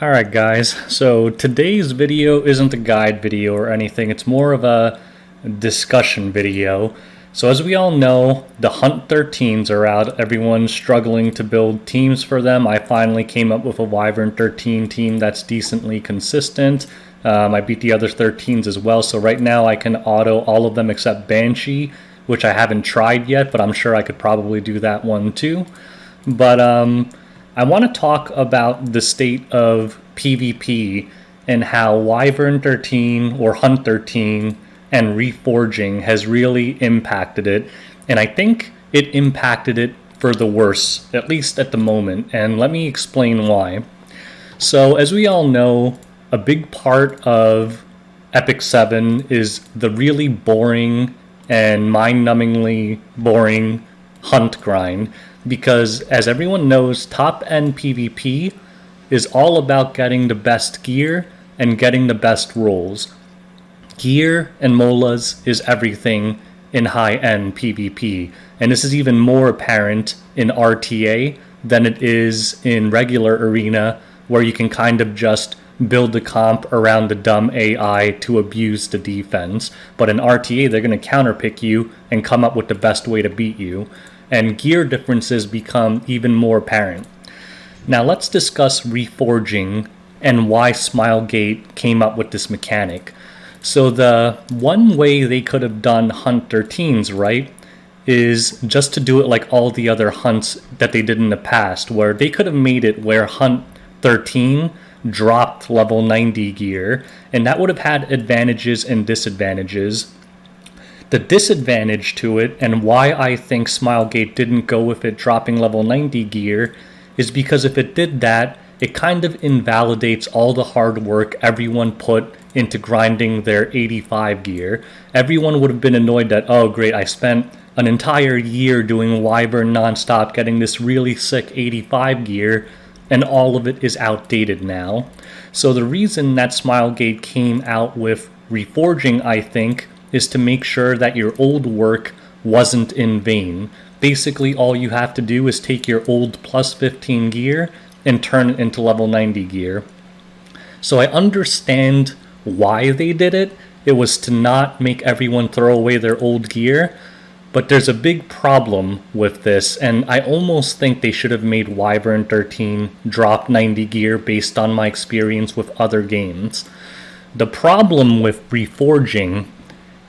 Alright guys, so today's video isn't a guide video or anything, it's more of a discussion video. So as we all know, the Hunt 13s are out, everyone's struggling to build teams for them. I finally came up with a Wyvern 13 team that's decently consistent. I beat the other 13s as well, so right now I can auto all of them except Banshee, which I haven't tried yet, but I'm sure I could probably do that one too. But I want to talk about the state of PvP and how Wyvern 13 or Hunt 13 and Reforging has really impacted it. And I think it impacted it for the worse, at least at the moment. And let me explain why. So as we all know, a big part of Epic 7 is the really boring and mind-numbingly boring hunt grind. Because as everyone knows, top-end PvP is all about getting the best gear and getting the best rolls. Gear and molas is everything in high-end PvP, and this is even more apparent in RTA than it is in regular arena, where you can kind of just build the comp around the dumb AI to abuse the defense. But in RTA, they're going to counterpick you and come up with the best way to beat you. And gear differences become even more apparent. Now let's discuss Reforging and why Smilegate came up with this mechanic. So the one way they could have done Hunt 13s, right, is just to do it like all the other hunts that they did in the past, where they could have made it where Hunt 13 dropped level 90 gear, and that would have had advantages and disadvantages. The disadvantage to it, and why I think Smilegate didn't go with it dropping level 90 gear, is because if it did that, it kind of invalidates all the hard work everyone put into grinding their 85 gear. Everyone would have been annoyed that, oh great, I spent an entire year doing Wyvern nonstop, getting this really sick 85 gear, and all of it is outdated now. So the reason that Smilegate came out with Reforging, I think, is to make sure that your old work wasn't in vain. Basically, all you have to do is take your old plus 15 gear and turn it into level 90 gear. So I understand why they did it. It was to not make everyone throw away their old gear. But there's a big problem with this, and I almost think they should have made Wyvern 13 drop 90 gear based on my experience with other games. The problem with Reforging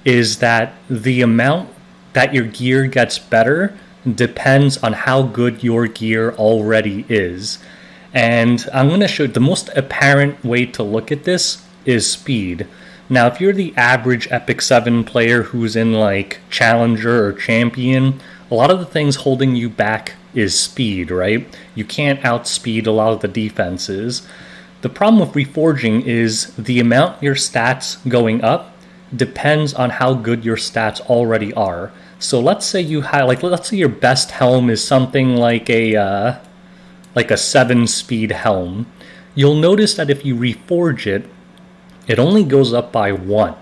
is that the amount that your gear gets better depends on how good your gear already is. And I'm going to show you the most apparent way to look at this is speed. Now, if you're the average Epic 7 player who's in like Challenger or Champion, a lot of the things holding you back is speed, right? You can't outspeed a lot of the defenses. The problem with Reforging is the amount your stats going up depends on how good your stats already are. So let's say you have, let's say your best helm is something like a 7-speed helm. You'll notice that if you reforge it, it only goes up by 1.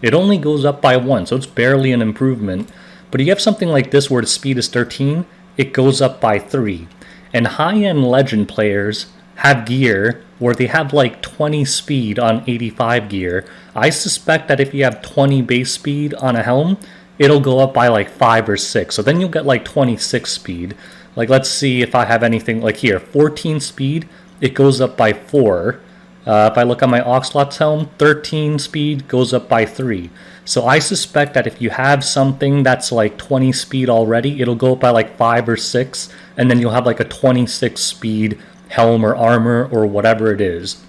It only goes up by 1, so it's barely an improvement. But you have something like this where the speed is 13, it goes up by 3. And high-end legend players have gear where they have like 20 speed on 85 gear. I suspect that if you have 20 base speed on a helm, it'll go up by like 5 or 6. So then you'll get like 26 speed. Like let's see if I have anything like here, 14 speed, it goes up by 4. If I look at my Oxlot's helm, 13 speed goes up by 3. So I suspect that if you have something that's like 20 speed already, it'll go up by like 5 or 6, and then you'll have like a 26 speed helm or armor or whatever it is.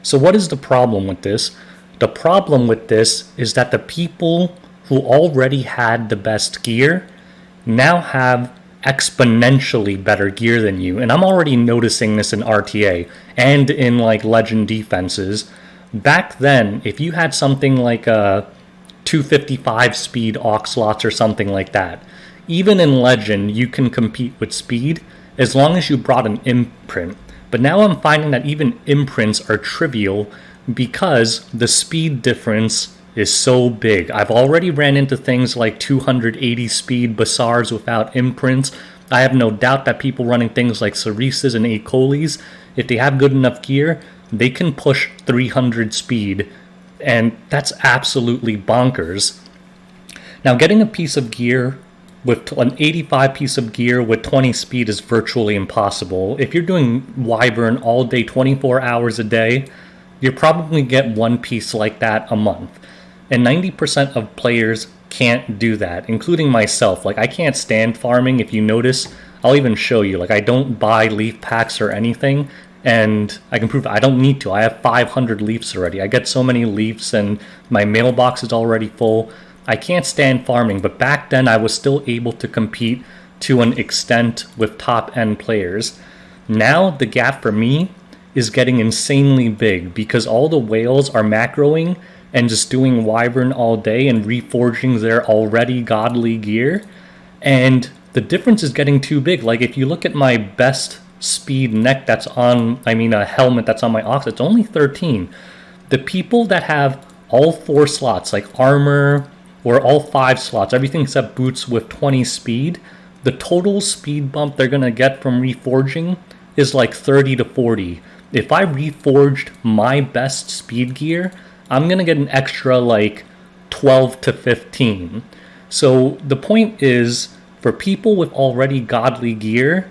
So what is the problem with this? The problem with this is that the people who already had the best gear now have exponentially better gear than you. And I'm already noticing this in RTA and in like legend defenses. Back then, if you had something like a 255 speed Oxlots or something like that, even in legend you can compete with speed as long as you brought an imprint. But now I'm finding that even imprints are trivial because the speed difference is so big. I've already ran into things like 280 speed Basars without imprints. I have no doubt that people running things like Cereses and E. colis if they have good enough gear, they can push 300 speed, and that's absolutely bonkers. Now, getting a piece of gear with an 85 piece of gear with 20 speed is virtually impossible. If you're doing Wyvern all day, 24 hours a day, you'll probably get one piece like that a month. And 90% of players can't do that, including myself. Like, I can't stand farming. If you notice, I'll even show you. Like, I don't buy leaf packs or anything, and I can prove I don't need to. I have 500 leaves already. I get so many leaves, and my mailbox is already full. I can't stand farming, but back then I was still able to compete to an extent with top-end players. Now the gap for me is getting insanely big because all the whales are macroing and just doing Wyvern all day and reforging their already godly gear. And the difference is getting too big. Like, if you look at my best speed neck that's on, a helmet that's on my ox, it's only 13. The people that have all 4 slots, like armor, or all 5 slots, everything except boots with 20 speed, the total speed bump they're going to get from reforging is like 30 to 40. If I reforged my best speed gear, I'm going to get an extra like 12 to 15. So the point is, for people with already godly gear,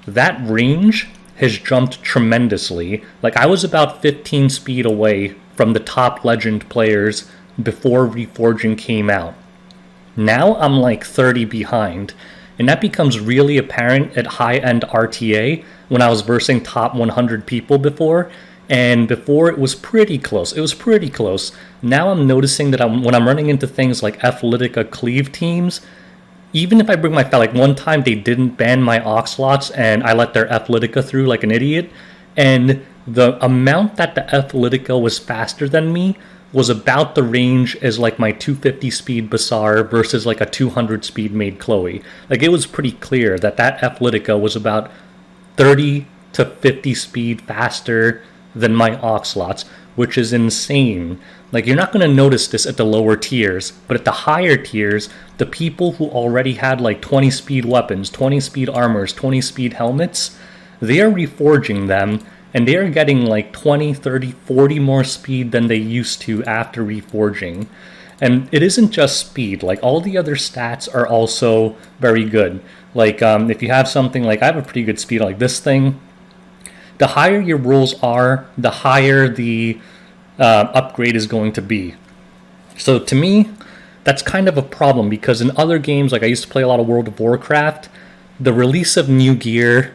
that range has jumped tremendously. Like, I was about 15 speed away from the top legend players before Reforging came out. Now I'm like 30 behind, and that becomes really apparent at high-end RTA when I was versing top 100 people before, and before it was pretty close. Now I'm noticing that when I'm running into things like Athletica cleave teams, even if I bring my like one time they didn't ban my oxlots and I let their Athletica through like an idiot, and the amount that the Athletica was faster than me was about the range as like my 250 speed Bassar versus like a 200 speed made Chloe. Like, it was pretty clear that Athletica was about 30 to 50 speed faster than my oxlots, which is insane. Like, you're not going to notice this at the lower tiers, but at the higher tiers, the people who already had like 20 speed weapons, 20 speed armors, 20 speed helmets, they are reforging them, and they are getting like 20, 30, 40 more speed than they used to after reforging. And it isn't just speed. Like, all the other stats are also very good. Like, if you have something like, I have a pretty good speed like this thing, the higher your rolls are, the higher the upgrade is going to be. So to me, that's kind of a problem, because in other games, like I used to play a lot of World of Warcraft, the release of new gear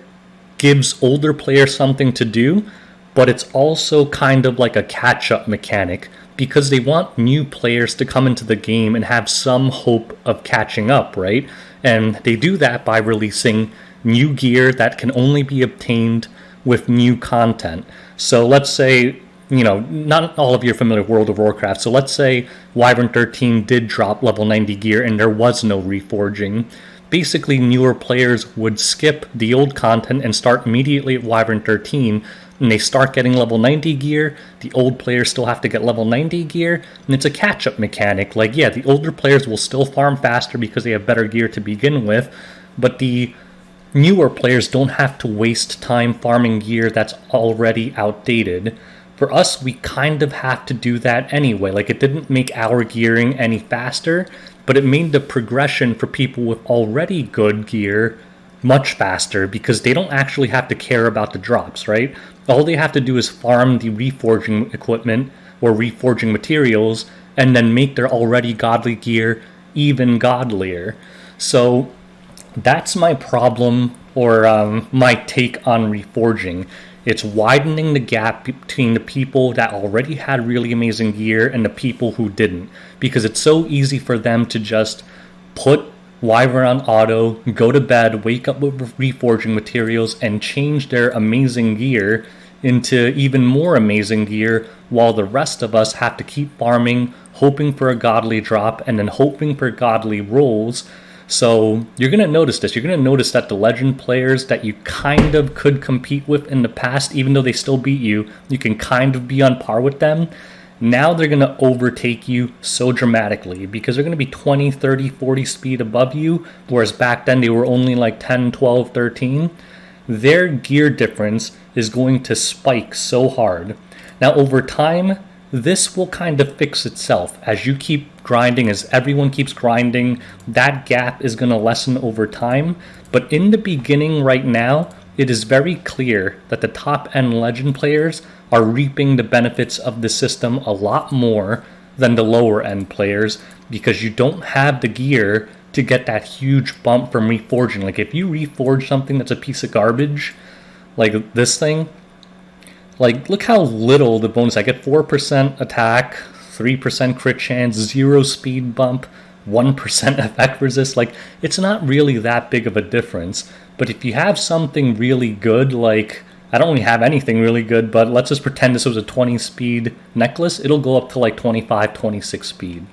gives older players something to do, but it's also kind of like a catch-up mechanic, because they want new players to come into the game and have some hope of catching up, right? And they do that by releasing new gear that can only be obtained with new content. So let's say, not all of you are familiar with World of Warcraft, so let's say Wyvern 13 did drop level 90 gear and there was no reforging. Basically, newer players would skip the old content and start immediately at Wyvern 13, and they start getting level 90 gear. The old players still have to get level 90 gear, and it's a catch-up mechanic. Like, yeah, the older players will still farm faster because they have better gear to begin with, but the newer players don't have to waste time farming gear that's already outdated. For us, we kind of have to do that anyway. Like, it didn't make our gearing any faster, but it made the progression for people with already good gear much faster, because they don't actually have to care about the drops, right? All they have to do is farm the reforging equipment or reforging materials and then make their already godly gear even godlier. So that's my problem, or my take on reforging. It's widening the gap between the people that already had really amazing gear and the people who didn't, because it's so easy for them to just put Wyvern on auto, go to bed, wake up with reforging materials, and change their amazing gear into even more amazing gear, while the rest of us have to keep farming, hoping for a godly drop, and then hoping for godly rolls. So you're going to notice this. You're going to notice that the legend players that you kind of could compete with in the past, even though they still beat you, you can kind of be on par with them. Now they're going to overtake you so dramatically, because they're going to be 20, 30, 40 speed above you, whereas back then they were only like 10, 12, 13. Their gear difference is going to spike so hard. Now over time, this will kind of fix itself. As you keep grinding, as everyone keeps grinding, that gap is going to lessen over time. But in the beginning right now, it is very clear that the top end legend players are reaping the benefits of the system a lot more than the lower end players, because you don't have the gear to get that huge bump from reforging. Like if you reforge something that's a piece of garbage, like this thing, like look how little the bonus. I get 4% attack, 3% crit chance, 0 speed bump, 1% effect resist. Like it's not really that big of a difference. But if you have something really good, like I don't really have anything really good, but let's just pretend this was a 20 speed necklace, it'll go up to like 25, 26 speed.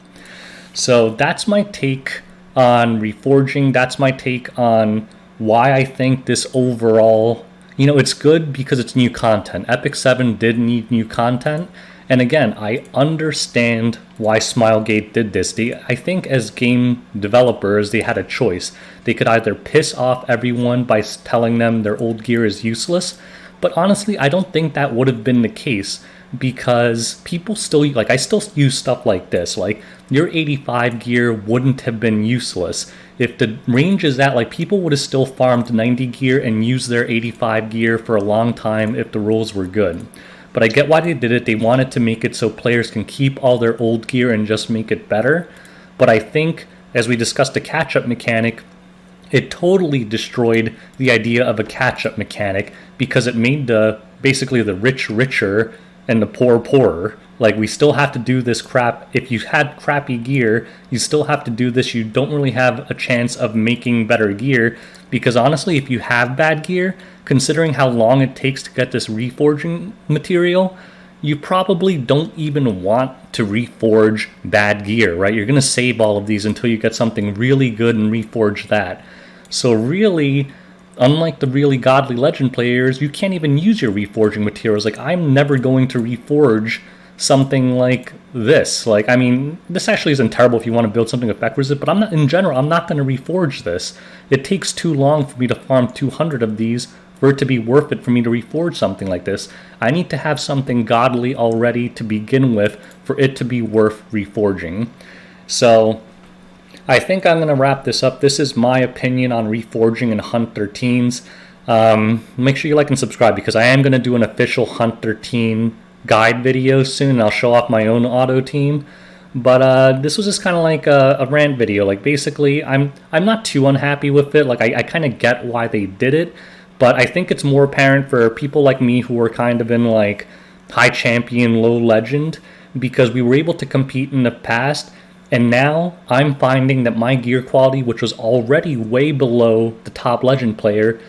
So that's my take on reforging. That's my take on why I think this overall, it's good because it's new content. Epic 7 did need new content. And again, I understand why Smilegate did this. I think as game developers, they had a choice. They could either piss off everyone by telling them their old gear is useless, but honestly, I don't think that would have been the case, because people still, I still use stuff like this. Like, your 85 gear wouldn't have been useless. If the range is that, people would have still farmed 90 gear and used their 85 gear for a long time if the rules were good. But I get why they did it. They wanted to make it so players can keep all their old gear and just make it better. But I think, as we discussed the catch-up mechanic, it totally destroyed the idea of a catch-up mechanic, because it made basically the rich richer and the poor poorer. Like, we still have to do this crap. If you had crappy gear, you still have to do this. You don't really have a chance of making better gear, because honestly, if you have bad gear, considering how long it takes to get this reforging material, you probably don't even want to reforge bad gear, right? You're going to save all of these until you get something really good and reforge that. So really, unlike the really godly legend players, you can't even use your reforging materials. Like, I'm never going to reforge something like this. Like, I mean, this actually isn't terrible if you want to build something effect resistant, but I'm not, in general, I'm not going to reforge this. It takes too long for me to farm 200 of these for it to be worth it for me to reforge something like this. I need to have something godly already to begin with for it to be worth reforging. So I think I'm going to wrap this up. This is my opinion on reforging in Hunt 13s. Make sure you like and subscribe, because I am going to do an official Hunt 13 guide video soon, and I'll show off my own auto team. But this was just kind of like a rant video. Like, basically, I'm not too unhappy with it. Like, I kind of get why they did it, but I think it's more apparent for people like me who were kind of in like high champion, low legend, because we were able to compete in the past. And now I'm finding that my gear quality, which was already way below the top legend player,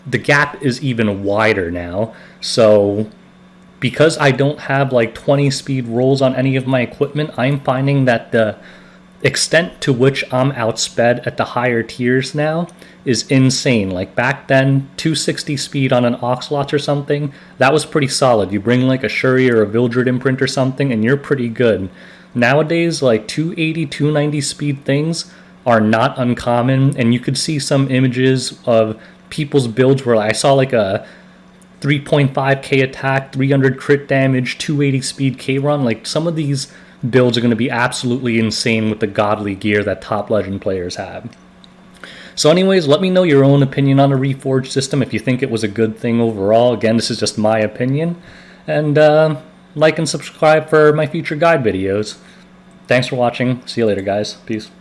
the gap is even wider now. So because I don't have like 20 speed rolls on any of my equipment, I'm finding that the extent to which I'm outsped at the higher tiers now is insane. Like, back then, 260 speed on an Oxlot or something, that was pretty solid. You bring like a Shuri or a Vildred imprint or something, and you're pretty good. Nowadays, like 280, 290 speed things are not uncommon, and you could see some images of people's builds where I saw like a 3.5k attack, 300 crit damage, 280 speed K-run. Like, some of these builds are going to be absolutely insane with the godly gear that top legend players have. So anyways, let me know your own opinion on the reforged system, if you think it was a good thing overall. Again, this is just my opinion. And like and subscribe for my future guide videos. Thanks for watching. See you later, guys. Peace.